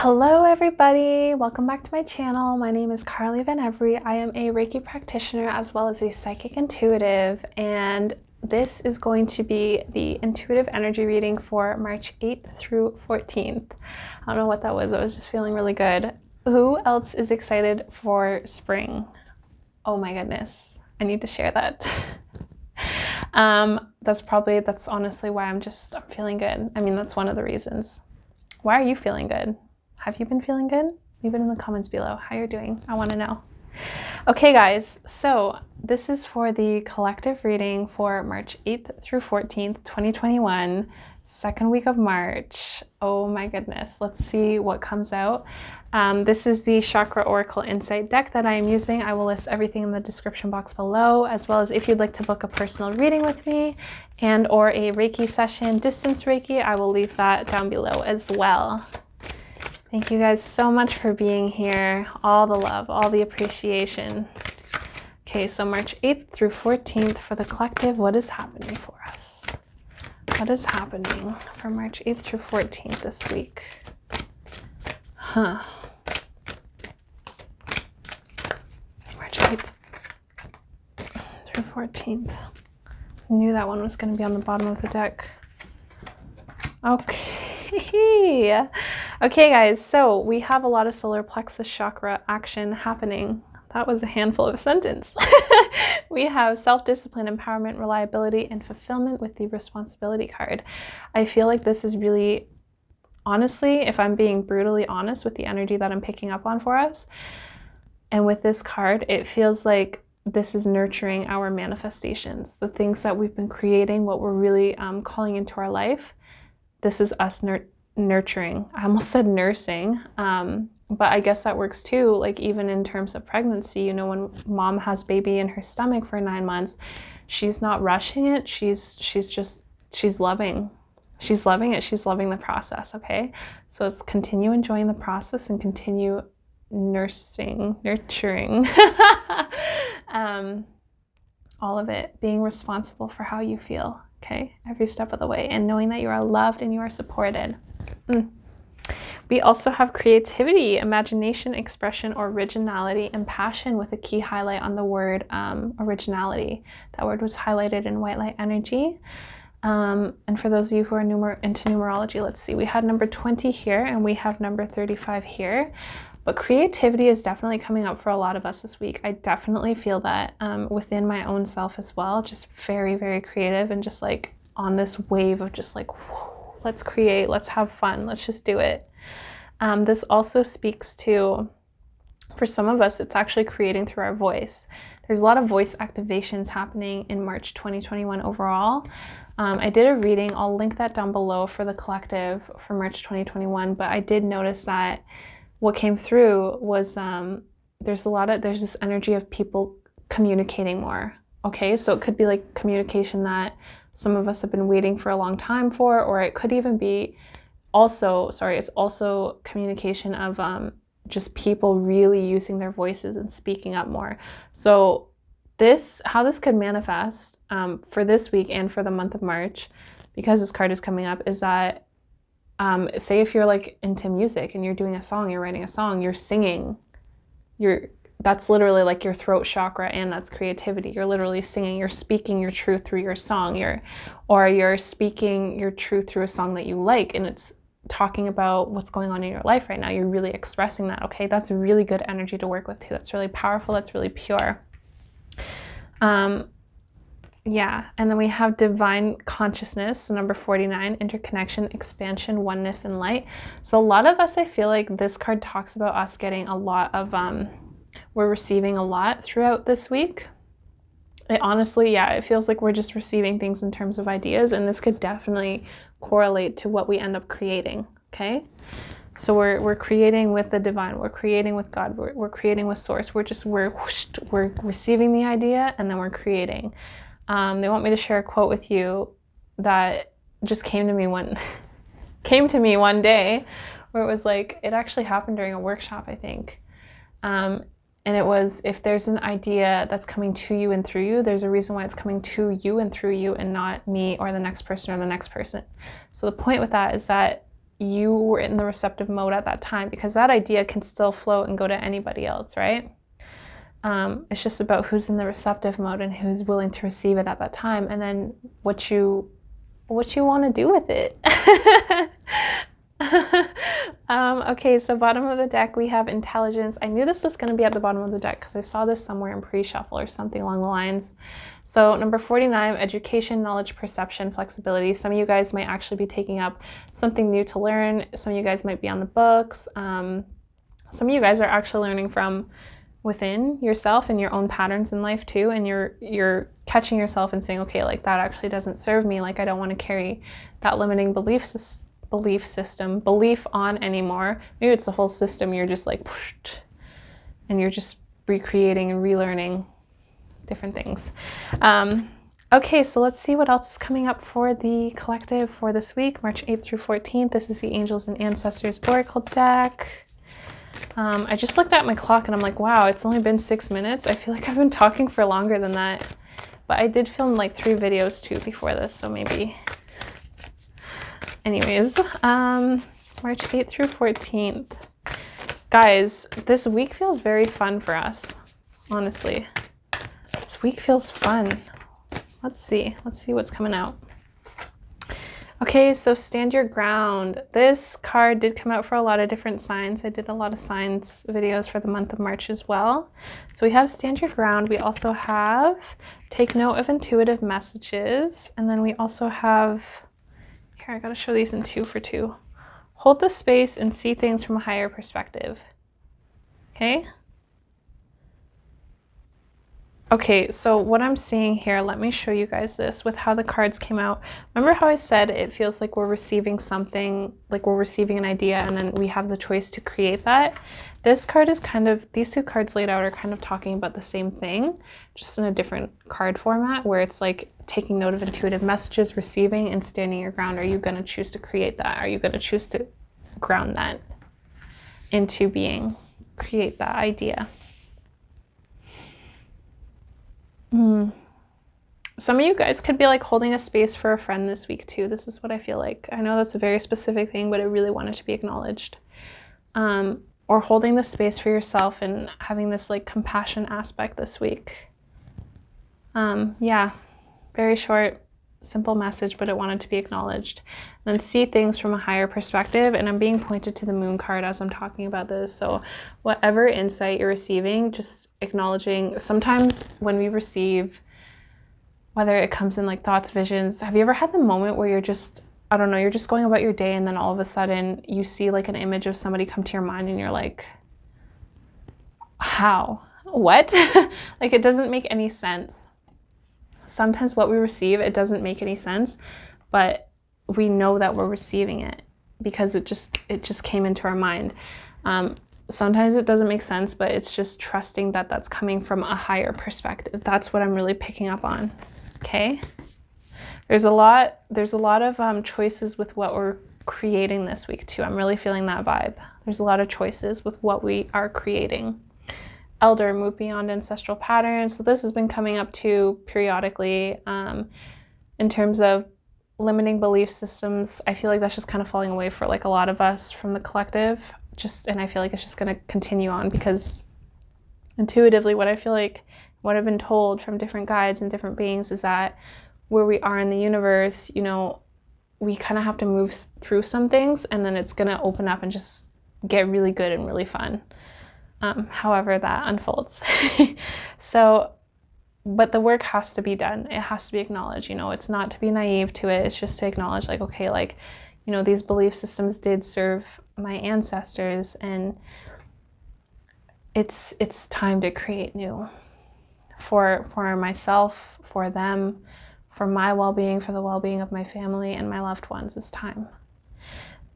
Hello everybody, welcome back to my channel. My name is Carly Van Every. I am a Reiki practitioner as well as a psychic intuitive, and this is going to be the intuitive energy reading for March 8th through 14th. I don't know what that was, I was just feeling really good. Who else is excited for spring? Oh my goodness, I need to share that. That's honestly why I'm feeling good. I mean, that's one of the reasons. Why are you feeling good? Have you been feeling good? Leave it in the comments below how you're doing. I want to know. Okay guys, so this is for the collective reading for March 8th through 14th, 2021, second week of March. Oh my goodness, let's see what comes out. This is the Chakra Oracle Insight deck that I am using. I will list everything in the description box below, as well as if you'd like to book a personal reading with me and or a Reiki session, distance Reiki, I will leave that down below as well. Thank you guys so much for being here. All the love, all the appreciation. Okay, so March 8th through 14th for the collective, what is happening for us? What is happening for March 8th through 14th this week? March 8th through 14th. I knew that one was going to be on the bottom of the deck. Okay. Okay guys, so we have a lot of solar plexus chakra action happening. That was a handful of a sentence. We have self-discipline, empowerment, reliability, and fulfillment with the responsibility card. I feel like this is really, honestly, if I'm being brutally honest with the energy that I'm picking up on for us, and with this card, it feels like this is nurturing our manifestations, the things that we've been creating, what we're really calling into our life. This is us nurturing. I almost said nursing, but I guess that works too. Like even in terms of pregnancy, you know, when mom has baby in her stomach for 9 months, she's not rushing it. She's loving. She's loving it. She's loving the process. Okay. So it's continue enjoying the process and continue nurturing, all of it, being responsible for how you feel. Okay, every step of the way, and knowing that you are loved and you are supported. We also have creativity, imagination, expression, originality, and passion with a key highlight on the word originality. That word was highlighted in white light energy. And for those of you who are into numerology, let's see, we had number 20 here and we have number 35 here. But creativity is definitely coming up for a lot of us this week. I definitely feel that within my own self as well, just very, very creative and just like on this wave of just like, whoa, let's create, let's have fun, let's just do it. This also speaks to, for some of us, it's actually creating through our voice. There's a lot of voice activations happening in March 2021 overall. I did a reading, I'll link that down below for the collective for March 2021, but I did notice that what came through was there's this energy of people communicating more. Okay, so it could be like communication that some of us have been waiting for a long time for, or it could even be it's also communication of just people really using their voices and speaking up more. So how this could manifest for this week and for the month of March, because this card is coming up, is that say if you're like into music and you're doing a song, you're writing a song, you're singing, that's literally like your throat chakra, and that's creativity. You're literally singing, you're speaking your truth through your song, you're speaking your truth through a song that you like, and it's talking about what's going on in your life right now. You're really expressing that. Okay, that's really good energy to work with too. That's really powerful, that's really pure. Yeah, and then we have divine consciousness, so number 49, interconnection, expansion, oneness, and light. So a lot of us, I feel like this card talks about us getting a lot of, we're receiving a lot throughout this week. It feels like we're just receiving things in terms of ideas, and this could definitely correlate to what we end up creating, okay? So we're creating with the divine, we're creating with God, we're creating with source, we're receiving the idea, and then we're creating. They want me to share a quote with you that just came to me one day, where it was like, it actually happened during a workshop, I think. And it was, if there's an idea that's coming to you and through you, there's a reason why it's coming to you and through you and not me or the next person or the next person. So the point with that is that you were in the receptive mode at that time, because that idea can still float and go to anybody else, right? It's just about who's in the receptive mode and who's willing to receive it at that time, and then what you want to do with it. Okay, so bottom of the deck we have intelligence. I knew this was going to be at the bottom of the deck because I saw this somewhere in pre-shuffle or something along the lines. So number 49, education, knowledge, perception, flexibility. Some of you guys might actually be taking up something new to learn. Some of you guys might be on the books. Some of you guys are actually learning from within yourself and your own patterns in life too, and you're catching yourself and saying, okay, like that actually doesn't serve me, like I don't want to carry that limiting belief on anymore. Maybe it's the whole system, you're just like and you're just recreating and relearning different things. Okay, so let's see what else is coming up for the collective for this week, March 8th through 14th. This is the Angels and Ancestors Oracle deck. I just looked at my clock and I'm like, wow, it's only been 6 minutes. I feel like I've been talking for longer than that. But I did film like 3 videos too before this, so maybe. Anyways, March 8th through 14th. Guys, this week feels very fun for us, honestly. This week feels fun. Let's see what's coming out. Okay, so stand your ground. This card did come out for a lot of different signs. I did a lot of signs videos for the month of March as well. So we have stand your ground. We also have take note of intuitive messages. And then we also have, here, I gotta show these in 2 for 2. Hold the space and see things from a higher perspective. Okay? Okay, so what I'm seeing here, let me show you guys this with how the cards came out. Remember how I said it feels like we're receiving something, like we're receiving an idea and then we have the choice to create that? This card is kind of, these 2 cards laid out are kind of talking about the same thing, just in a different card format, where it's like taking note of intuitive messages, receiving, and standing your ground. Are you going to choose to create that? Are you going to choose to ground that into being, create that idea? Some of you guys could be like holding a space for a friend this week too. This is what I feel like. I know that's a very specific thing, but I really want it to be acknowledged. Or holding the space for yourself and having this like compassion aspect this week. Yeah, very short, simple message, but it wanted to be acknowledged. And then see things from a higher perspective. And I'm being pointed to the moon card as I'm talking about this. So whatever insight you're receiving, just acknowledging. Sometimes when we receive, whether it comes in like thoughts, visions, have you ever had the moment where you're just, I don't know, you're just going about your day and then all of a sudden you see like an image of somebody come to your mind and you're like, how? What? Like it doesn't make any sense. Sometimes what we receive, it doesn't make any sense, but we know that we're receiving it because it just came into our mind. Sometimes it doesn't make sense, but it's just trusting that that's coming from a higher perspective. That's what I'm really picking up on. Okay. There's a lot of choices with what we're creating this week too. I'm really feeling that vibe. There's a lot of choices with what we are creating. Elder, move beyond ancestral patterns. So this has been coming up too periodically in terms of limiting belief systems. I feel like that's just kind of falling away for like a lot of us from the collective. And I feel like it's just going to continue on because intuitively what I've been told from different guides and different beings is that where we are in the universe, you know, we kind of have to move through some things and then it's going to open up and just get really good and really fun. However that unfolds. So, but the work has to be done. It has to be acknowledged. You know, it's not to be naive to it. It's just to acknowledge like, okay, like, you know, these belief systems did serve my ancestors and it's time to create new for myself, for them, for my well-being, for the well-being of my family and my loved ones. It's time.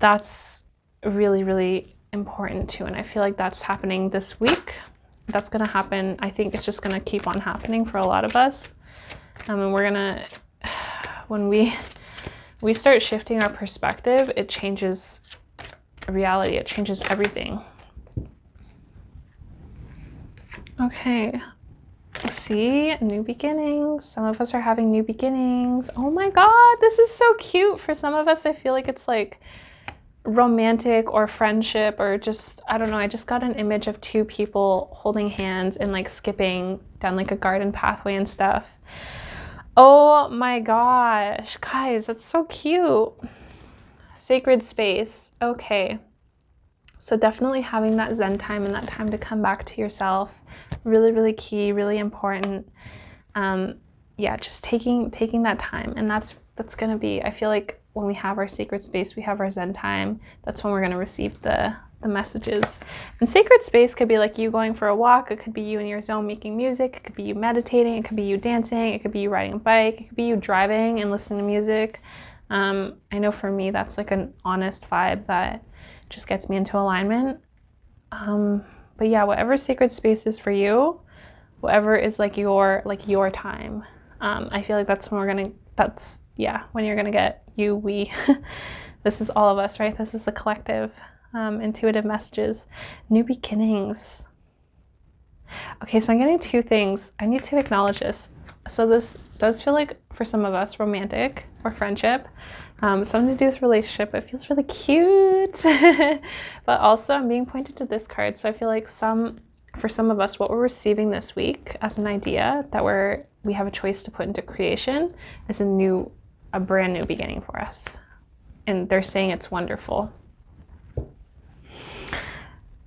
That's really, really important too, and I feel like that's happening this week. That's gonna happen. I think it's just gonna keep on happening for a lot of us. And we're gonna, when we start shifting our perspective, it changes reality. It changes everything. Okay. See, new beginnings. Some of us are having new beginnings. Oh my God, this is so cute. For some of us, I feel like it's like romantic or friendship or just, I don't know, I just got an image of two people holding hands and like skipping down like a garden pathway and stuff. Oh my gosh, guys, that's so cute. Sacred space. Okay. So definitely having that Zen time and that time to come back to yourself, really, really key, really important. Yeah, just taking that time. And that's gonna be, I feel like when we have our sacred space, we have our Zen time, that's when we're gonna receive the messages. And sacred space could be like you going for a walk, it could be you in your zone making music, it could be you meditating, it could be you dancing, it could be you riding a bike, it could be you driving and listening to music. I know for me that's like an honest vibe that just gets me into alignment. But yeah, whatever sacred space is for you, whatever is like your time. I feel like that's when when you're gonna get we this is all of us, right? This is a collective. Intuitive messages, new beginnings. Okay, so I'm getting two things. I need to acknowledge this. So this does feel like, for some of us, romantic or friendship. Something to do with relationship. It feels really cute. But also I'm being pointed to this card. So I feel like for some of us, what we're receiving this week as an idea that we have a choice to put into creation is a brand new beginning for us. And they're saying it's wonderful.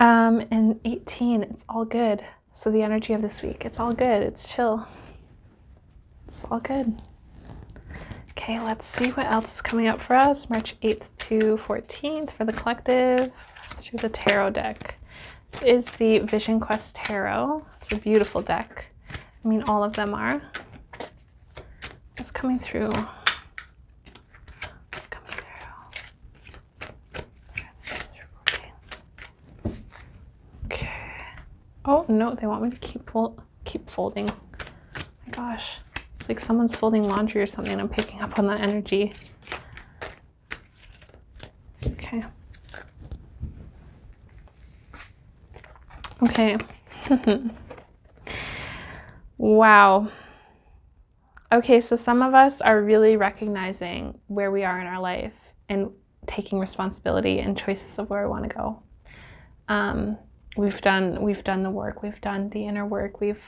And 18, it's all good. So the energy of this week, it's all good. It's chill. It's all good. Okay, let's see what else is coming up for us. March 8th to 14th for the collective through the tarot deck. This is the Vision Quest Tarot. It's a beautiful deck. I mean, all of them are. It's coming through. Oh, no, they want me to keep folding. Oh my gosh. It's like someone's folding laundry or something and I'm picking up on that energy. Okay. Okay. Wow. Okay, so some of us are really recognizing where we are in our life and taking responsibility and choices of where we want to go. We've done the work, we've done the inner work, we've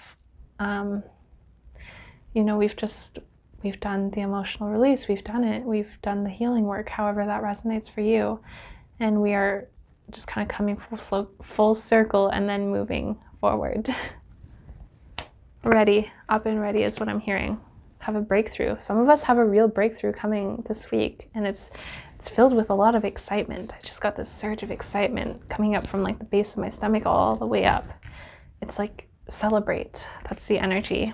done the emotional release, we've done the healing work, however that resonates for you. And we are just kind of coming full circle and then moving forward. Ready, up and ready is what I'm hearing. Have a breakthrough. Some of us have a real breakthrough coming this week, and it's filled with a lot of excitement. I just got this surge of excitement coming up from like the base of my stomach all the way up. It's like celebrate. That's the energy.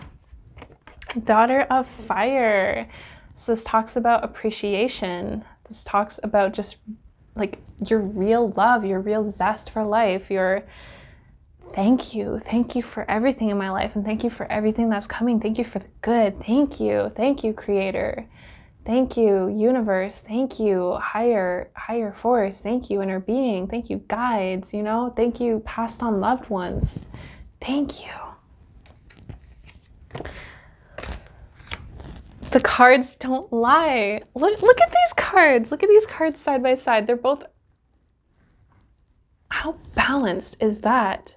Daughter of Fire. So this talks about appreciation. This talks about just like your real love, your real zest for life, your thank you for everything in my life, and thank you for everything that's coming. Thank you for the good. Thank you, Creator. Thank you, universe. Thank you, higher force. Thank you, inner being. Thank you, guides, Thank you, passed on loved ones. Thank you. The cards don't lie. Look at these cards. Look at these cards side by side. They're both... How balanced is that?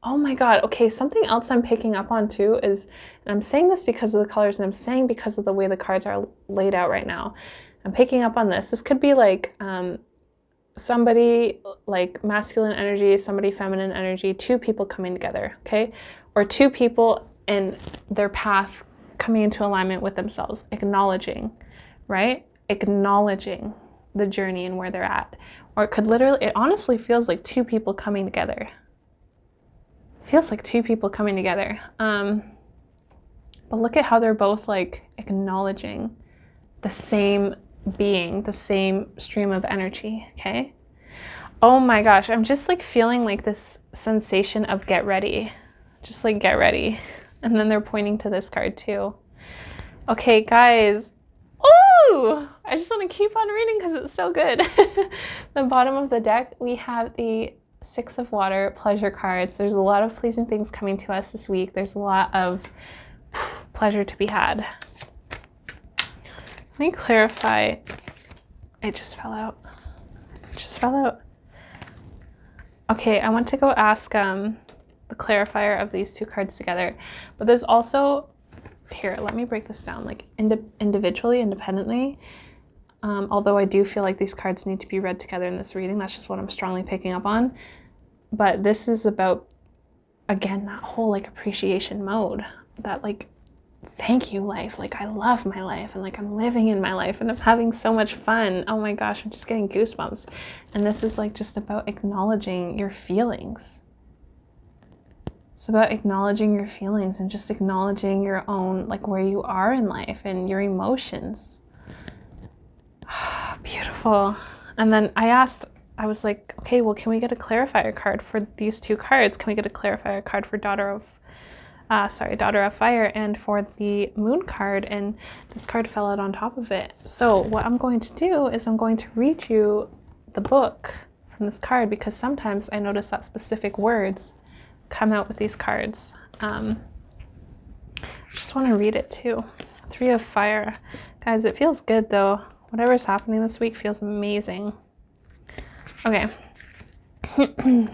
Oh my God. Okay, something else I'm picking up on too is, and I'm saying this because of the colors, and I'm saying because of the way the cards are laid out right now, I'm picking up on this. This could be like somebody like masculine energy, somebody feminine energy, two people coming together, okay? Or two people in their path coming into alignment with themselves, acknowledging, right? Acknowledging the journey and where they're at. Or it honestly feels like two people coming together. Feels like two people coming together. But look at how they're both like acknowledging the same being, the same stream of energy, okay? Oh my gosh, I'm just like feeling like this sensation of get ready. Just like get ready. And then they're pointing to this card too. Okay, guys. Ooh! I just want to keep on reading because it's so good. The bottom of the deck, we have the Six of Water pleasure cards. There's a lot of pleasing things coming to us this week. There's a lot of pleasure to be had. Let me clarify. It just fell out. just fell out. Okay, I want to go ask the clarifier of these two cards together. But there's also, here, let me break this down, like individually, independently. Although I do feel like these cards need to be read together in this reading. That's just what I'm strongly picking up on. But this is about, again, that whole like appreciation mode, that like, thank you life, like I love my life, and like I'm living in my life, and I'm having so much fun. Oh my gosh, I'm just getting goosebumps. And this is like just about acknowledging your feelings. It's about acknowledging your feelings and just acknowledging your own, like where you are in life and your emotions. Beautiful. And then I was like, okay, well, can we get a clarifier card for these two cards? Can we get a clarifier card for Daughter of Fire and for the Moon card? And this card fell out on top of it. So what I'm going to do is I'm going to read you the book from this card, because sometimes I notice that specific words come out with these cards. I just want to read it too. 3 of Fire. Guys, it feels good though. Whatever's happening this week feels amazing. Okay. And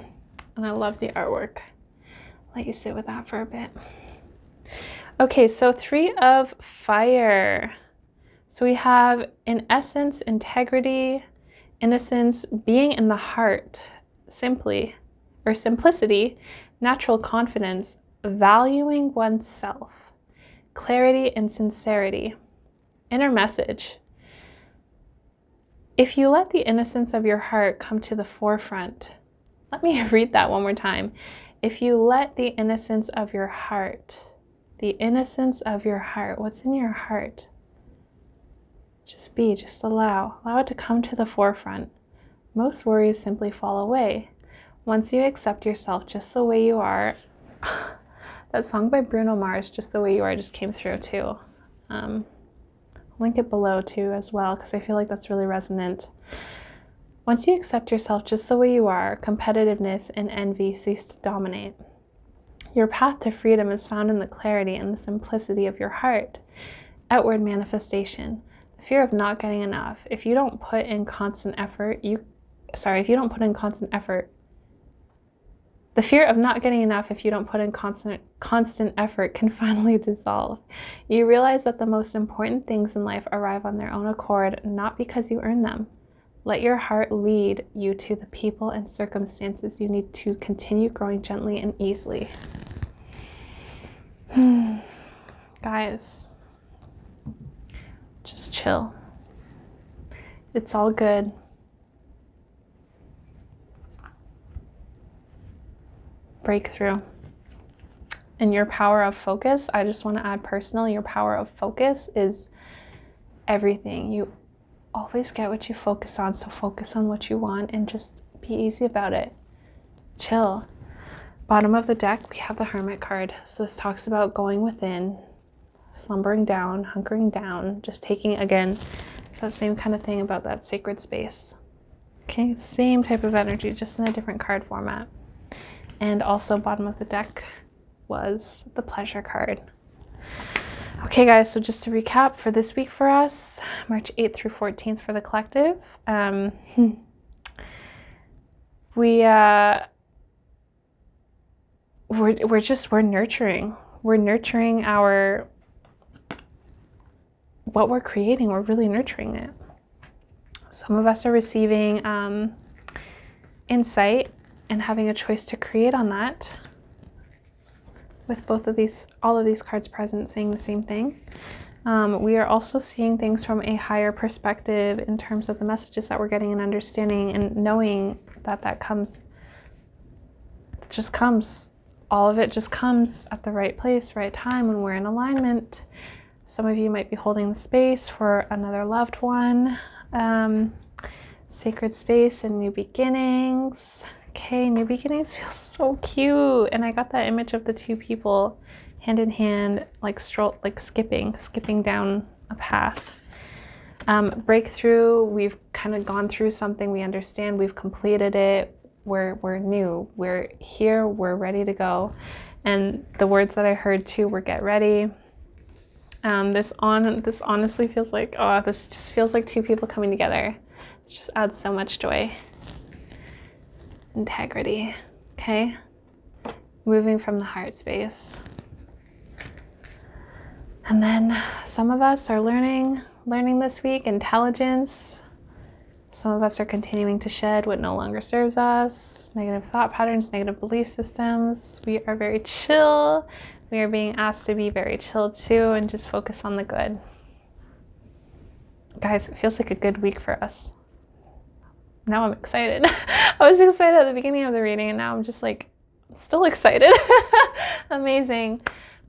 I love the artwork. Let you sit with that for a bit. Okay, so 3 of Fire. So we have, in essence, integrity, innocence, being in the heart, simplicity, natural confidence, valuing oneself, clarity and sincerity. Inner message. If you let the innocence of your heart come to the forefront, let me read that one more time. If you let the innocence of your heart, what's in your heart? Just allow it to come to the forefront. Most worries simply fall away. Once you accept yourself just the way you are, that song by Bruno Mars, Just the Way You Are, just came through too. Link it below too as well, because I feel like that's really resonant. Once you accept yourself just the way you are, competitiveness and envy cease to dominate. Your path to freedom is found in the clarity and the simplicity of your heart. Outward manifestation. The fear of not getting enough. If you don't put in constant effort, the fear of not getting enough if you don't put in constant effort can finally dissolve. You realize that the most important things in life arrive on their own accord, not because you earn them. Let your heart lead you to the people and circumstances you need to continue growing gently and easily. Guys, just chill. It's all good. Breakthrough. And your power of focus, I just want to add personally, your power of focus is everything. You always get what you focus on, so focus on what you want and just be easy about it. Chill. Bottom of the deck, we have the Hermit card. So this talks about going within, slumbering down, hunkering down, just taking, again, it's that same kind of thing about that sacred space. Okay, same type of energy, just in a different card format. And also bottom of the deck was the Pleasure card. Okay guys, so just to recap for this week for us, March 8th through 14th for the collective. We're nurturing. We're nurturing what we're creating. We're really nurturing it. Some of us are receiving insight and having a choice to create on that, with all of these cards present saying the same thing. We are also seeing things from a higher perspective in terms of the messages that we're getting and understanding and knowing that comes. All of it just comes at the right place, right time, when we're in alignment. Some of you might be holding the space for another loved one. Sacred space and new beginnings. Okay, new beginnings feels so cute. And I got that image of the two people hand in hand, like skipping down a path. Breakthrough, we've kind of gone through something, we understand, we've completed it, we're new, we're here, we're ready to go. And the words that I heard too were get ready. This honestly feels like, this just feels like two people coming together. It just adds so much joy. integrity, okay? Moving from the heart space. And then some of us are learning this week intelligence. Some of us are continuing to shed what no longer serves us, negative thought patterns, negative belief systems. We are very chill. We are being asked to be very chill too and just focus on the good. Guys, it feels like a good week for us. Now I'm excited. I was excited at the beginning of the reading and now I'm just like, still excited. Amazing.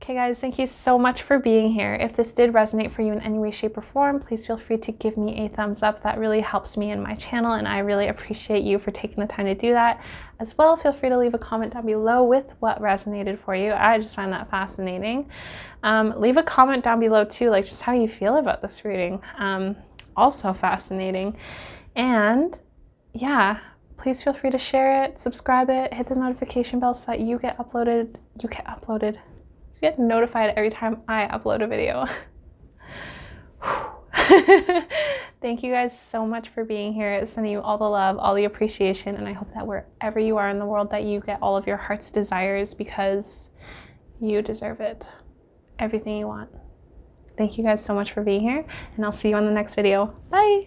Okay guys, thank you so much for being here. If this did resonate for you in any way, shape, or form, please feel free to give me a thumbs up. That really helps me in my channel and I really appreciate you for taking the time to do that. As well, feel free to leave a comment down below with what resonated for you. I just find that fascinating. Leave a comment down below too, like just how you feel about this reading. Also fascinating. And yeah, please feel free to share it, subscribe it, hit the notification bell so that you get notified every time I upload a video. Thank you guys so much for being here. Sending you all the love, all the appreciation, and I hope that wherever you are in the world that you get all of your heart's desires because you deserve it. Everything you want. Thank you guys so much for being here, and I'll see you on the next video. Bye!